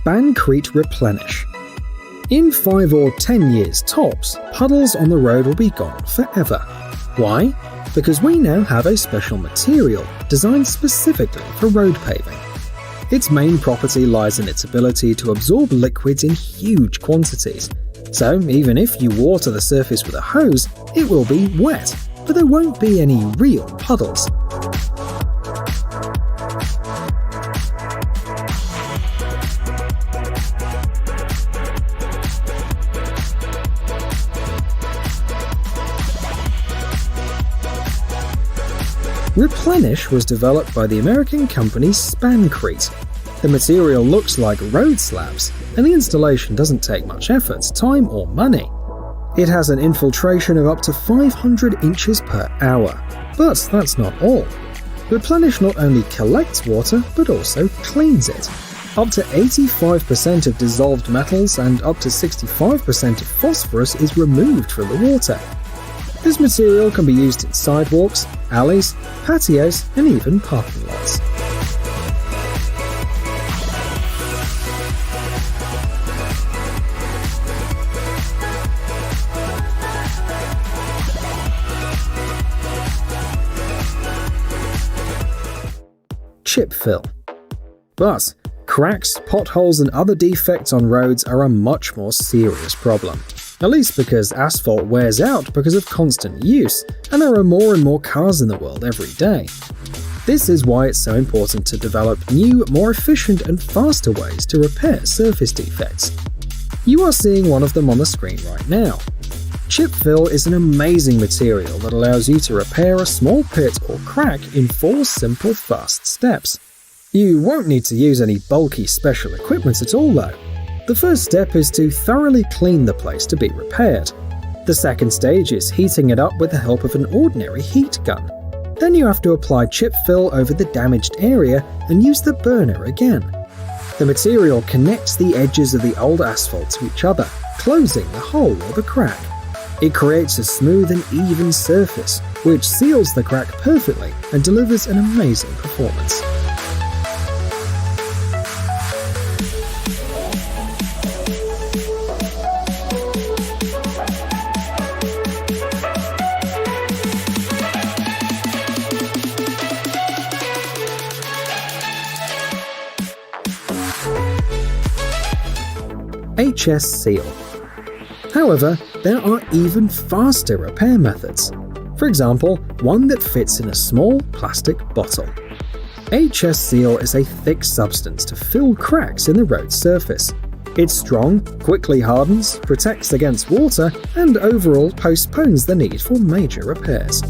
Spancrete RePlenish. In 5 or 10 years tops, puddles on the road will be gone forever. Why? Because we now have a special material designed specifically for road paving. Its main property lies in its ability to absorb liquids in huge quantities. So even if you water the surface with a hose, it will be wet, but there won't be any real puddles. RePlenish was developed by the American company Spancrete. The material looks like road slabs, and the installation doesn't take much effort, time or money. It has an infiltration of up to 500 inches per hour. But that's not all. RePlenish not only collects water, but also cleans it. Up to 85% of dissolved metals and up to 65% of phosphorus is removed from the water. This material can be used in sidewalks, alleys, patios, and even parking lots. ChipFill. But cracks, potholes, and other defects on roads are a much more serious problem. At least because asphalt wears out because of constant use, and there are more and more cars in the world every day. This is why it's so important to develop new, more efficient and faster ways to repair surface defects. You are seeing one of them on the screen right now. ChipFill is an amazing material that allows you to repair a small pit or crack in 4 simple, fast steps. You won't need to use any bulky special equipment at all though. The first step is to thoroughly clean the place to be repaired. The second stage is heating it up with the help of an ordinary heat gun. Then you have to apply ChipFill over the damaged area and use the burner again. The material connects the edges of the old asphalt to each other, closing the hole or the crack. It creates a smooth and even surface, which seals the crack perfectly and delivers an amazing performance. HSAN. However, there are even faster repair methods. For example, one that fits in a small plastic bottle. HSAN is a thick substance to fill cracks in the road surface. It's strong, quickly hardens, protects against water, and overall postpones the need for major repairs.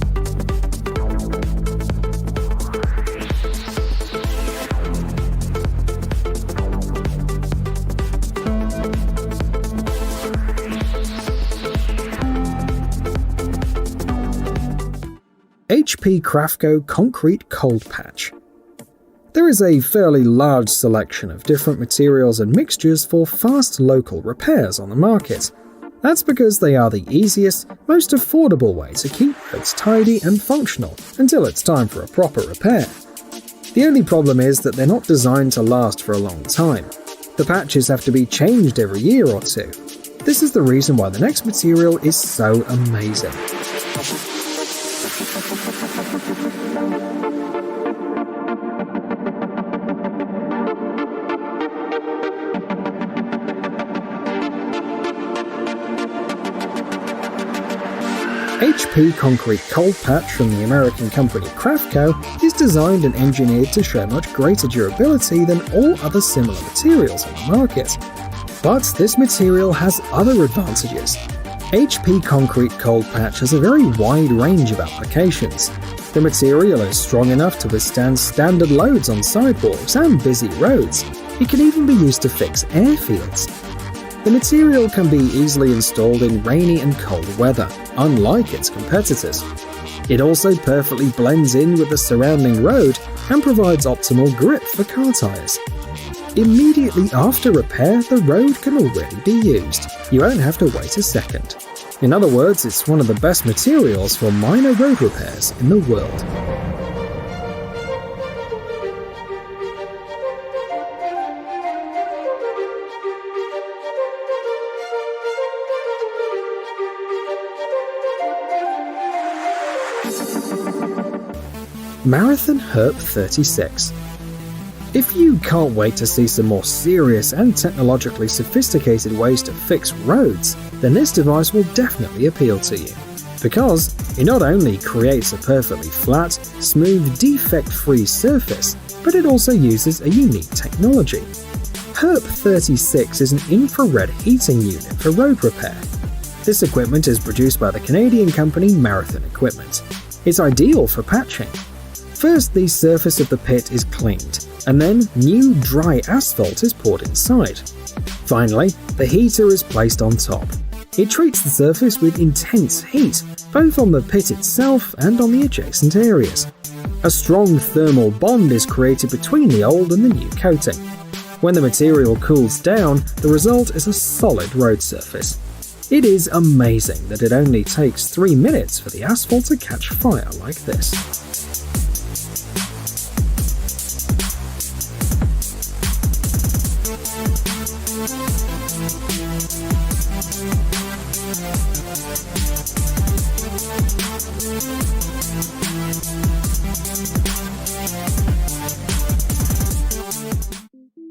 HP Crafco Concrete Cold Patch. There is a fairly large selection of different materials and mixtures for fast local repairs on the market. That's because they are the easiest, most affordable way to keep roads tidy and functional until it's time for a proper repair. The only problem is that they're not designed to last for a long time. The patches have to be changed every year or two. This is the reason why the next material is so amazing. HP Concrete Cold Patch from the American company Crafco is designed and engineered to show much greater durability than all other similar materials on the market. But this material has other advantages. HP Concrete Cold Patch has a very wide range of applications. The material is strong enough to withstand standard loads on sidewalks and busy roads. It can even be used to fix airfields. The material can be easily installed in rainy and cold weather, unlike its competitors. It also perfectly blends in with the surrounding road and provides optimal grip for car tires. Immediately after repair, the road can already be used. You won't have to wait a second. In other words, it's one of the best materials for minor road repairs in the world. Marathon HERP 36. If you can't wait to see some more serious and technologically sophisticated ways to fix roads, then this device will definitely appeal to you. Because it not only creates a perfectly flat, smooth, defect-free surface, but it also uses a unique technology. HERP 36 is an infrared heating unit for road repair. This equipment is produced by the Canadian company Marathon Equipment. It's ideal for patching. First, the surface of the pit is cleaned, and then new dry asphalt is poured inside. Finally, the heater is placed on top. It treats the surface with intense heat, both on the pit itself and on the adjacent areas. A strong thermal bond is created between the old and the new coating. When the material cools down, the result is a solid road surface. It is amazing that it only takes 3 minutes for the asphalt to catch fire like this.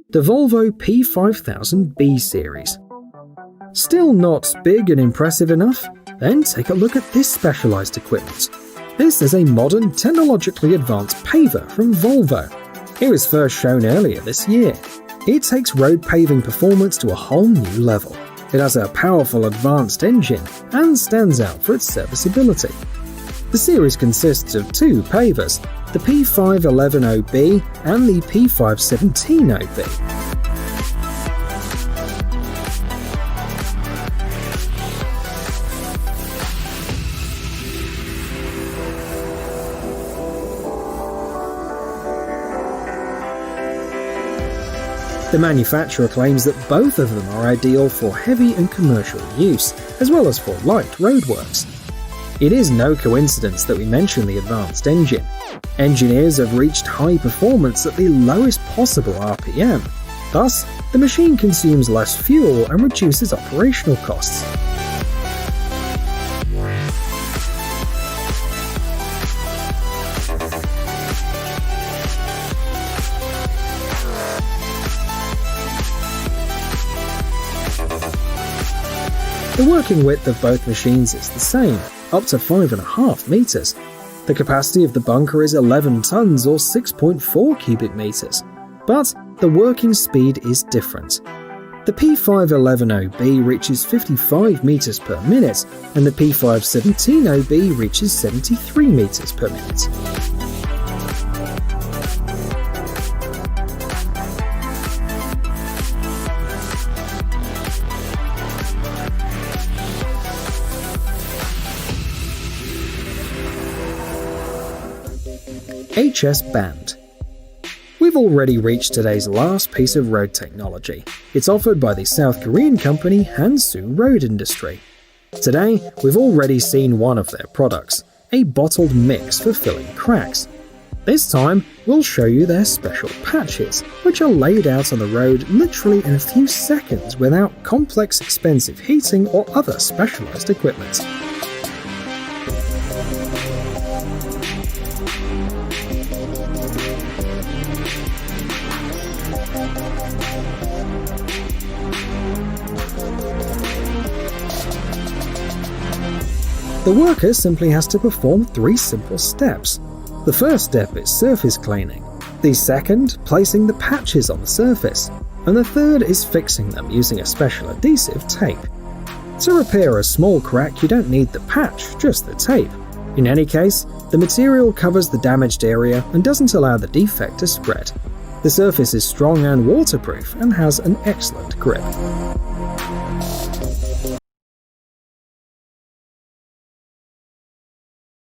The Volvo P5000B series. Still not big and impressive enough? Then take a look at this specialized equipment. This is a modern, technologically advanced paver from Volvo. It was first shown earlier this year. It takes road paving performance to a whole new level. It has a powerful advanced engine and stands out for its serviceability. The series consists of 2 pavers, the P5000B and the P5017B. The manufacturer claims that both of them are ideal for heavy and commercial use, as well as for light roadworks. It is no coincidence that we mention the advanced engine. Engineers have reached high performance at the lowest possible RPM. Thus, the machine consumes less fuel and reduces operational costs. The working width of both machines is the same, up to 5.5 meters. The capacity of the bunker is 11 tons or 6.4 cubic meters. But the working speed is different. The P5010B reaches 55 meters per minute, and the P5017B reaches 73 meters per minute. HSAN. We've already reached today's last piece of road technology. It's offered by the South Korean company Hansu Road Industry. Today, we've already seen one of their products, a bottled mix for filling cracks. This time, we'll show you their special patches, which are laid out on the road literally in a few seconds without complex, expensive heating or other specialized equipment. The worker simply has to perform 3 simple steps. The first step is surface cleaning, the second, placing the patches on the surface, and the third is fixing them using a special adhesive tape. To repair a small crack, you don't need the patch, just the tape. In any case, the material covers the damaged area and doesn't allow the defect to spread. The surface is strong and waterproof and has an excellent grip.